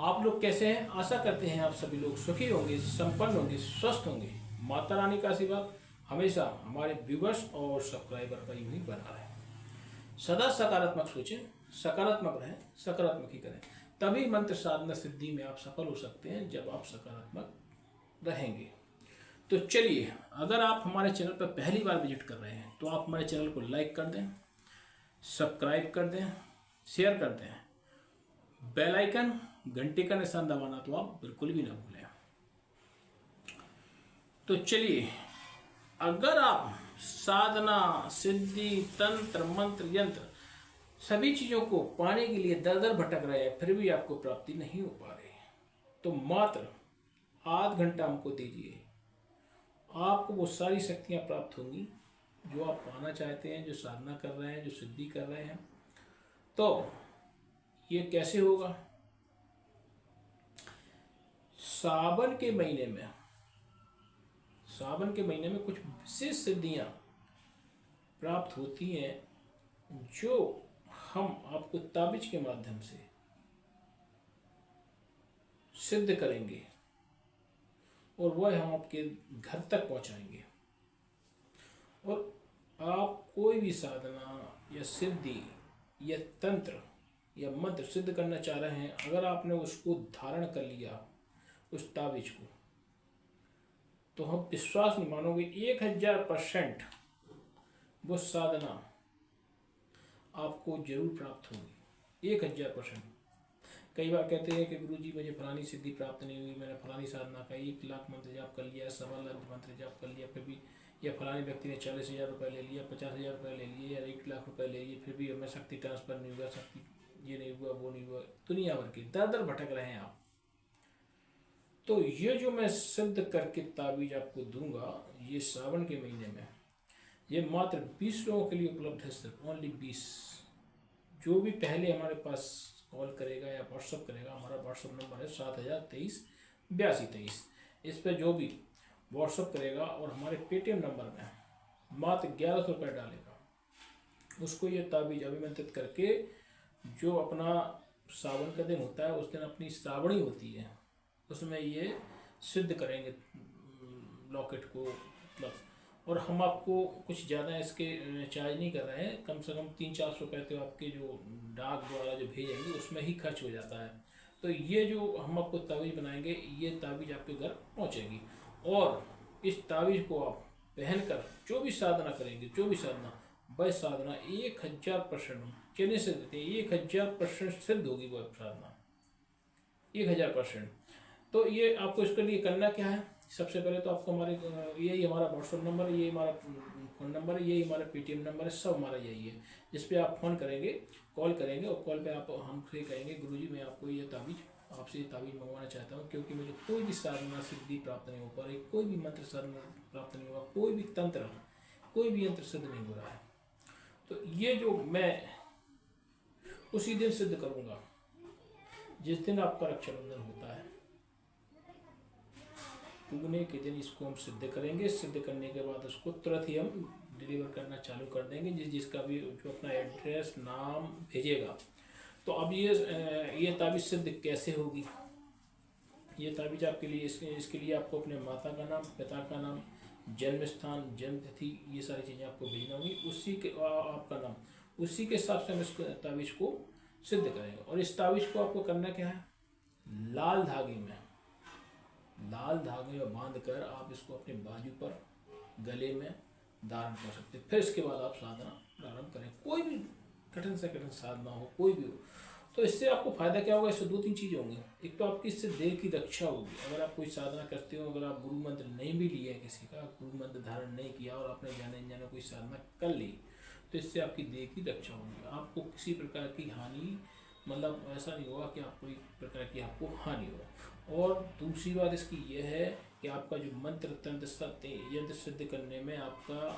आप लोग कैसे हैं? आशा करते हैं आप सभी लोग सुखी होंगे, संपन्न होंगे, स्वस्थ होंगे। माता रानी का आशीर्वाद हमेशा हमारे व्यूवर्स और सब्सक्राइबर पर यूं ही बना रहे। सदा सकारात्मक सोचें, सकारात्मक रहें, सकारात्मक ही करें। तभी मंत्र साधना सिद्धि में आप सफल हो सकते हैं, जब आप सकारात्मक रहेंगे। तो चलिए, अगर आप हमारे चैनल पर पहली बार विजिट कर रहे हैं तो आप हमारे चैनल को लाइक कर दें, सब्सक्राइब कर दें, शेयर कर दें। बेल आइकन घंटे का निशान दबाना तो आप बिल्कुल भी ना भूलें। तो चलिए, अगर आप साधना, सिद्धि, तंत्र, मंत्र, यंत्र सभी चीज़ों को पाने के लिए दर दर भटक रहे हैं, फिर भी आपको प्राप्ति नहीं हो पा रही, तो मात्र आध घंटा हमको दीजिए। आपको वो सारी शक्तियाँ प्राप्त होंगी जो आप पाना चाहते हैं, जो साधना कर रहे हैं, जो सिद्धि कर रहे हैं। तो ये कैसे होगा? सावन के महीने में कुछ विशेष सिद्धियां प्राप्त होती हैं, जो हम आपको ताबिज के माध्यम से सिद्ध करेंगे और वह हम आपके घर तक पहुंचाएंगे। और आप कोई भी साधना या सिद्धि या तंत्र या मंत्र सिद्ध करना चाह रहे हैं, अगर आपने उसको धारण कर लिया, उस ताबीज को, तो हम विश्वास नहीं मानोगे, 1000% वो साधना आपको जरूर प्राप्त होगी। 1000%। कई बार कहते हैं कि गुरुजी मुझे फलानी सिद्धि प्राप्त नहीं हुई, मैंने फलानी साधना का 1 लाख मंत्र जाप कर लिया, 1.25 लाख मंत्र जाप कर लिया, फिर भी, या फलानी व्यक्ति ने 40,000 रुपये ले लिया, 50,000 रुपये ले लिए, या 1 लाख रुपये ले लिए, फिर भी हमें शक्ति ट्रांसफर नहीं हुआ, शक्ति ये नहीं हुआ, वो नहीं हुआ। दुनिया भर की दर दर भटक रहे हैं आप। तो ये जो मैं सिद्ध करके ताबीज आपको दूंगा, ये सावन के महीने में, ये मात्र 20 लोगों के लिए उपलब्ध है, सिर्फ ओनली 20। जो भी पहले हमारे पास कॉल करेगा या व्हाट्सअप करेगा, हमारा व्हाट्सअप नंबर है 7023 8223। इस पर जो भी व्हाट्सअप करेगा और हमारे पेटीएम नंबर में मात्र 1100 रुपये डालेगा, उसको ये ताबीज अभिमंत्रित करके, जो अपना सावन का दिन होता है, उस दिन अपनी श्रावणी होती है, उसमें ये सिद्ध करेंगे लॉकेट को, मतलब। और हम आपको कुछ ज़्यादा इसके चार्ज नहीं कर रहे हैं, कम से कम 300-400 रुपये तो आपके जो डाक द्वारा जो भेजेंगे उसमें ही खर्च हो जाता है। तो ये जो हम आपको ताबीज़ बनाएंगे, ये ताबीज़ आपके घर पहुंचेगी। और इस ताबीज़ को आप पहनकर जो भी साधना करेंगे, जो भी साधना, वह साधना 1000% चलने से देते हैं, 1000% सिद्ध होगी वह साधना, 1000%। तो ये आपको इसके लिए करना क्या है? सबसे पहले तो आपको यही हमारा व्हाट्सअप नंबर, ये हमारा फ़ोन नंबर है, यही हमारा पेटीएम नंबर है, सब हमारा यही है, जिस पे आप फ़ोन करेंगे, कॉल करेंगे, और कॉल पे आप हमसे कहेंगे गुरुजी मैं आपको ये ताबीज़, आपसे ये ताबीज़ मंगवाना चाहता हूँ, क्योंकि मुझे कोई भी साधना सिद्धि प्राप्त नहीं हो पा रही, कोई भी मंत्र साधना प्राप्त नहीं हुआ, कोई भी तंत्र, कोई भी यंत्र सिद्ध नहीं हो रहा है। तो ये जो मैं उसी दिन सिद्ध करूँगा जिस दिन आपका रक्षाबंधन होता है। उगने के दिन इसको हम सिद्ध करेंगे। सिद्ध करने के बाद उसको तुरंत ही हम डिलीवर करना चालू कर देंगे, जिसका भी जो अपना एड्रेस, नाम भेजेगा। तो अब ये ताबीज़ सिद्ध कैसे होगी? ये ताबीज़ आपके लिए, इसके लिए आपको अपने माता का नाम, पिता का नाम, जन्म स्थान, जन्म तिथि, ये सारी चीज़ें आपको भेजना होगी, उसी के आपका नाम, उसी के हिसाब से हम इस ताबीज़ को सिद्ध करेंगे। और इस ताबीज़ को आपको करना क्या है? लाल धागे में बांध कर आप इसको अपने बाजू पर, गले में धारण कर सकते हैं। फिर इसके बाद आप साधना प्रारंभ करें, कोई भी कठिन से कठिन साधना हो, कोई भी हो। तो इससे आपको फायदा क्या होगा? इससे 2-3 चीज़ होंगी। एक तो आपकी इससे देह की रक्षा होगी। अगर आप कोई साधना करते हो, अगर आप गुरु मंत्र नहीं भी लिए, किसी का गुरु मंत्र धारण नहीं किया और आपने जाने जाने कोई साधना कर ली, तो इससे आपकी देह की रक्षा होगी। आपको किसी प्रकार की हानि, मतलब ऐसा नहीं होगा कि आप कोई प्रकार की आपको हानि हो। और दूसरी बात इसकी यह है कि आपका जो मंत्र तंत्र यंत्र सिद्ध करने में आपका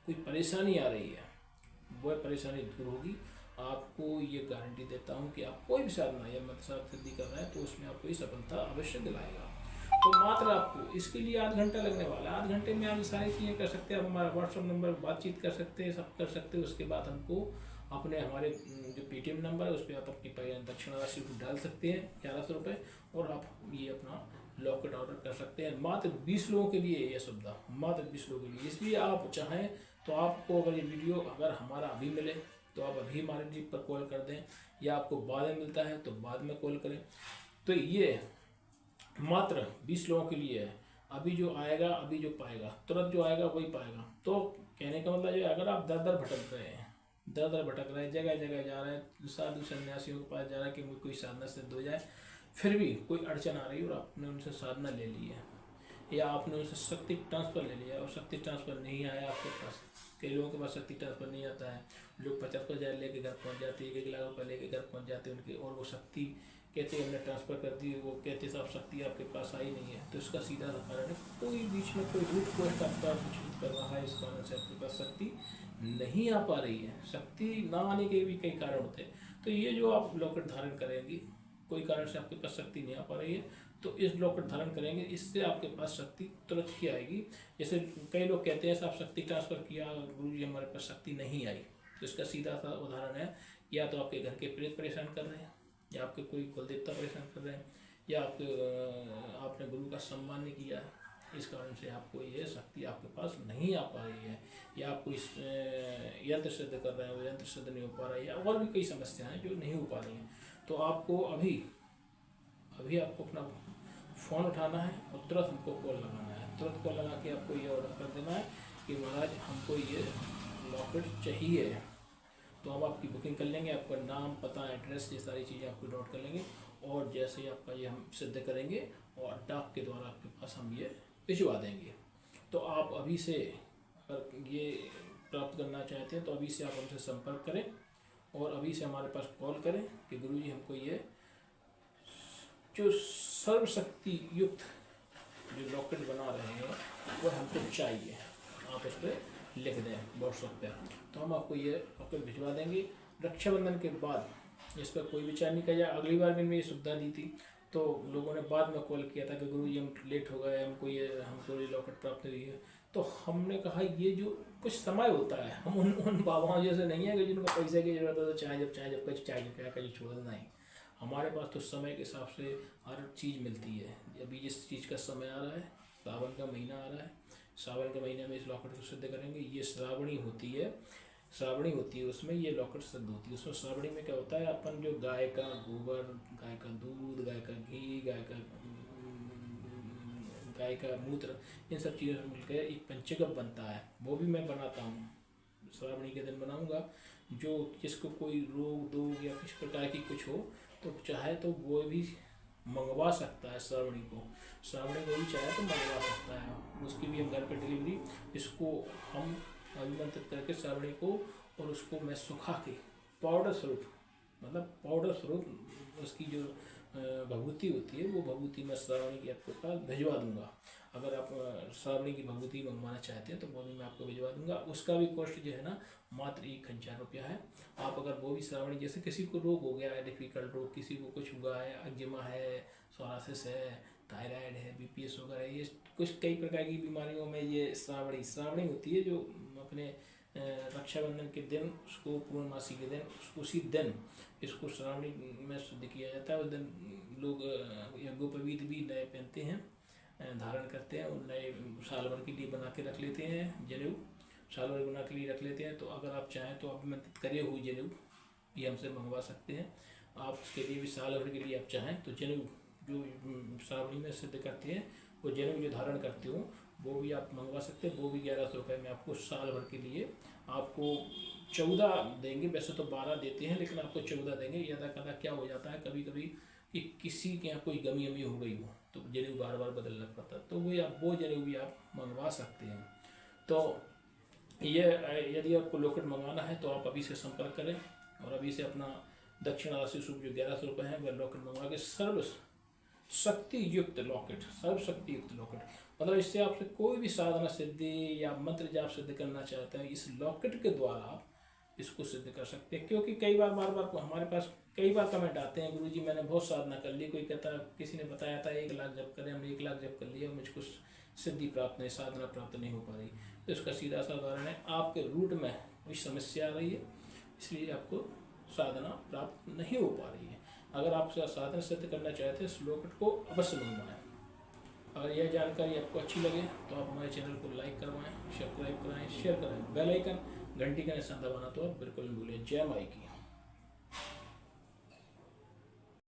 कोई परेशानी आ रही है, वह परेशानी दूर होगी। आपको ये गारंटी देता हूँ कि आप कोई भी साधना या मंत्र सिद्धि कर रहे हैं तो उसमें आपको ये सफलता अवश्य दिलाएगा। तो मात्र आपको इसके लिए आध घंटा लगने वाला है। आध घंटे में आप सारी चीज़ें कर सकते हैं। आप हमारा व्हाट्सअप नंबर बातचीत कर सकते हैं, सब कर सकते हैं। उसके बाद हमको अपने हमारे जो पेटीएम नंबर है उस पर आप अपनी दक्षिण राशि को डाल सकते हैं 1100 रुपये, और आप ये अपना लॉकेट ऑर्डर कर सकते हैं। मात्र 20 लोगों के लिए ये सुविधा, मात्र 20 लोगों के लिए। इसलिए आप चाहें तो आपको अगर ये वीडियो अगर हमारा अभी मिले तो आप अभी हमारे टीम पर कॉल कर दें, या आपको बाद में मिलता है तो बाद में कॉल करें। तो ये मात्र 20 लोगों के लिए है। अभी जो आएगा, अभी जो पाएगा, तुरंत जो आएगा वही पाएगा। तो कहने का मतलब ये, अगर आप दर दर भटक रहे हैं, दर दर भटक रहे हैं, जगह जगह जा रहे हैं, साधु सन्यासियों के पास जा रहा है कि मुझे कोई साधना सिद्ध हो जाए, फिर भी कोई अड़चन आ रही है और आपने उनसे साधना ले ली है, या आपने उनसे शक्ति ट्रांसफ़र ले लिया और शक्ति ट्रांसफ़र नहीं आया आपके पास। कई लोगों के पास शक्ति ट्रांसफ़र नहीं आता है, लोग 50,000 लेके घर पहुंच जाते हैं, 1 लाख रुपये लेके घर पहुंच जाते हैं उनके, और वो शक्ति कहते हैं हमने ट्रांसफ़र कर दी, वो कहते साहब शक्ति आपके पास आई नहीं है। तो इसका सीधा सा कारण है, कोई बीच में कोई रूट कोस्ट आपका कुछ कर रहा है, इस कारण से आपके पास शक्ति नहीं आ पा रही है। शक्ति ना आने के भी कई कारण होते हैं। तो ये जो आप लॉकेट धारण करेंगी, कोई कारण से आपके पास शक्ति नहीं आ पा रही है, तो इस लॉकेट धारण करेंगे, इससे आपके पास शक्ति तुरंत ही आएगी। जैसे कई लोग कहते हैं साहब शक्ति ट्रांसफ़र किया गुरुजी हमारे पास शक्ति नहीं आई, तो इसका सीधा सा उदाहरण है, या तो आपके घर के प्रेत परेशान कर रहे हैं, या आपके कोई कुल देवता परेशान कर रहे हैं, या आपने गुरु का सम्मान नहीं किया, इस कारण से आपको ये शक्ति आपके पास नहीं आ पा रही है, या आप कोई यंत्र सिद्ध कर रहे हैं, वो यंत्र सिद्ध नहीं हो पा रहा है, या और भी कई समस्याएं जो नहीं हो पा रही हैं। तो आपको अभी आपको अपना फ़ोन उठाना है और तुरंत हमको कॉल लगाना है, तुरंत कॉल लगा के आपको ये ऑर्डर कर देना है कि महाराज हमको ये लॉकेट चाहिए। तो हम आपकी बुकिंग कर लेंगे, आपका नाम, पता, एड्रेस, ये सारी चीज़ें आपको नोट कर लेंगे, और जैसे ही आपका ये हम सिद्ध करेंगे और डाक के द्वारा आपके पास हम ये भिजवा देंगे। तो आप अभी से अगर ये प्राप्त करना चाहते हैं तो अभी से आप हमसे संपर्क करें, और अभी से हमारे पास कॉल करें कि गुरुजी हमको ये जो सर्वशक्ति युक्त जो लॉकेट बना रहे हैं वो हमको चाहिए। आप उस पर लिख दें व्हाट्सएप पे, तो हम आपको ये लॉकेट भिजवा देंगे। रक्षाबंधन के बाद इस पर कोई विचार नहीं किया जाए। अगली बार भी मैं ये सुविधा दी थी, तो लोगों ने बाद में कॉल किया था कि गुरुजी हम लेट हो गए, हमको ये लॉकेट प्राप्त हुई है। तो हमने कहा ये जो कुछ समय होता है, हम उन बाबाओं जैसे नहीं है कि जिनको पैसे की जरूरत है तो चाहे जब क्या कहीं छोड़ देना ही। हमारे पास तो समय के हिसाब से हर चीज़ मिलती है। अभी जिस चीज़ का समय आ रहा है, सावन का महीना आ रहा है, सावन के महीने में इस लॉकेट को सिद्ध करेंगे। ये श्रावणी होती है, उसमें ये लॉकेट सिद्ध होती है। उसमें श्रावणी में क्या होता है, अपन जो गाय का गोबर, गाय का दूध, गाय का घी, गाय का मूत्र, इन सब चीज़ों से मिलकर एक पंचगव्य बनता है, वो भी मैं बनाता हूँ। श्रावणी के दिन बनाऊँगा। जो जिसको कोई रोग या किस प्रकार की कुछ हो तो चाहे तो वो भी मंगवा सकता है। श्रावणी को भी चाहे तो मंगवा सकता है, उसकी भी हम घर पर डिलीवरी, इसको हम अभिमंत्रित करके श्रावणी को, और उसको मैं सुखा के पाउडर स्वरूप उसकी जो भभूति होती है, वो भभूति मैं श्रावणी की आपके पास भिजवा दूंगा। अगर आप श्रावणी की भभूति मंगवाना चाहते हैं तो वो भी मैं आपको भिजवा दूंगा। उसका भी कॉस्ट जो है ना मात्र 1000 रुपया है। आप अगर वो भी श्रावणी, जैसे किसी को रोग हो गया है, डिफिकल्ट रोग, किसी को कुछ हुआ है, एक्जिमा है, सोरासिस है, थायराइड है, BPS वगैरह, ये कुछ कई प्रकार की बीमारियों में ये श्रावणी होती है, जो अपने रक्षाबंधन के दिन, उसको पूर्णमासी के दिन, उसी दिन इसको श्रावणी में शुद्ध किया जाता है। उस दिन लोग यज्ञोपवीत भी नए पहनते हैं, धारण करते हैं, और नए साल भर के लिए बना के रख लेते हैं, जनेऊ साल भर बना के लिए रख लेते हैं। तो अगर आप चाहें तो अभिमंत्रित करे हुए जनेऊ ये हमसे मंगवा सकते हैं। आप उसके लिए भी साल भर के लिए आप चाहें तो जनेऊ जो श्रावणी में सिद्ध करते हैं, वो जनेऊ जो धारण करते हो वो भी आप मंगवा सकते हैं। वो भी 1100 रुपये में आपको साल भर के लिए आपको 14 देंगे। वैसे तो 12 देते हैं, लेकिन आपको 14 देंगे। यदा कदा क्या हो जाता है कभी कभी कि किसी के यहाँ कोई गमी हो गई हो तो जनेऊ बार बार बदलना पड़ता है, तो वो जनेऊ भी आप मंगवा सकते हैं। तो ये यदि आपको लॉकेट मंगवाना है तो आप अभी से संपर्क करें, और अभी से अपना दक्षिण राशि शुभ जो 1100 रुपये हैं वह लॉकेट मंगवा के सर्वशक्ति युक्त लॉकेट मतलब इससे आपसे कोई भी साधना सिद्धि या मंत्र जाप सिद्ध करना चाहते हैं, इस लॉकेट के द्वारा आप इसको सिद्ध कर सकते हैं। क्योंकि बार बार हमारे पास कई बार कमेंट आते हैं, गुरुजी मैंने बहुत साधना कर ली, कोई कहता किसी ने बताया था 1 लाख जप करें, हमने 1 लाख जप कर लिया, मुझको सिद्धि प्राप्त नहीं, साधना प्राप्त नहीं हो पा रही। तो इसका सीधा सा उदाहरण है, आपके रूट में कोई समस्या आ रही है, इसलिए आपको साधना प्राप्त नहीं हो पा रही है। अगर आप साधना सिद्ध करना चाहते हैं, श्लोक को अवश्य मंगवाएं। अगर यह जानकारी आपको अच्छी लगे तो आप हमारे चैनल को लाइक करवाएं, सब्सक्राइब कराएं, शेयर कराएं, बेल आइकन घंटी का निशान दबाना तो आप बिल्कुल न भूलें। जय माई की।